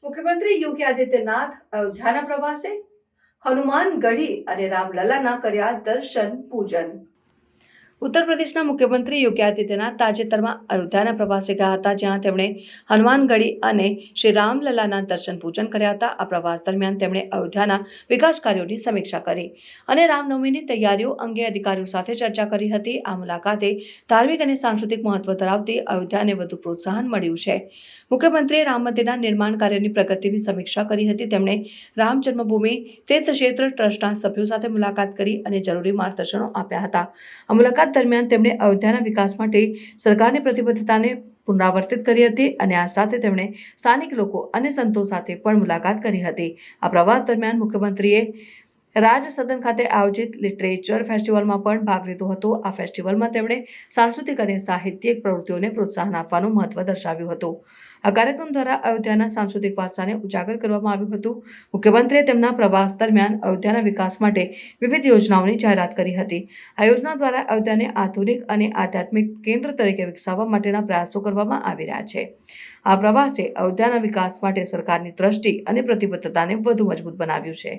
મુખ્યમંત્રી યોગી આદિત્યનાથ અયોધ્યાના પ્રવાસે, હનુમાનગઢી અને રામલલ્લાના કર્યા દર્શન પૂજન। ઉત્તર પ્રદેશના મુખ્યમંત્રી યોગી આદિત્યનાથ તાજેતરમાં અયોધ્યાના પ્રવાસે ગયા હતા, જ્યાં તેમણે હનુમાનગઢી અને શ્રી રામલલ્લાના દર્શન પૂજન કર્યા હતા। આ પ્રવાસ દરમિયાન તેમણે અયોધ્યાના વિકાસ કાર્યોની સમીક્ષા કરી અને રામનવમીની તૈયારીઓ અંગે અધિકારીઓ સાથે ચર્ચા કરી હતી। આ મુલાકાતે ધાર્મિક અને સાંસ્કૃતિક મહત્વ ધરાવતી અયોધ્યાને વધુ પ્રોત્સાહન મળ્યું છે। મુખ્યમંત્રીએ રામ મંદિરના નિર્માણ કાર્યની પ્રગતિની સમીક્ષા કરી હતી। તેમણે રામ જન્મભૂમિ તીર્થક્ષેત્ર ટ્રસ્ટના સભ્યો સાથે મુલાકાત કરી અને જરૂરી માર્ગદર્શનો આપ્યા હતા। આ મુલાકાત દરમિયાન તેમણે અયોધ્યાના વિકાસ માટે સરકારની પ્રતિબદ્ધતાને પુનરાવર્તિત કરી હતી અને આ સાથે તેમણે સ્થાનિક લોકો અને સંતો સાથે પણ મુલાકાત કરી હતી। આ પ્રવાસ દરમિયાન મુખ્યમંત્રીએ રાજસદન ખાતે આયોજિત લિટરેચર ફેસ્ટિવલમાં પણ ભાગ લીધો હતો। આ ફેસ્ટિવલમાં તેમણે સાંસ્કૃતિક અને સાહિત્યિક પ્રવૃત્તિઓને પ્રોત્સાહન આપવાનું મહત્વ દર્શાવ્યું હતું। આ કાર્યક્રમ દ્વારા અયોધ્યાના સાંસ્કૃતિક વારસાને ઉજાગર કરવામાં આવ્યું હતું। મુખ્યમંત્રીએ તેમના પ્રવાસ દરમિયાન અયોધ્યાના વિકાસ માટે વિવિધ યોજનાઓની જાહેરાત કરી હતી। આ યોજના દ્વારા અયોધ્યાને આધુનિક અને આધ્યાત્મિક કેન્દ્ર તરીકે વિકસાવવા માટેના પ્રયાસો કરવામાં આવી રહ્યા છે। આ પ્રવાસે અયોધ્યાના વિકાસ માટે સરકારની દ્રષ્ટિ અને પ્રતિબદ્ધતાને વધુ મજબૂત બનાવ્યું છે।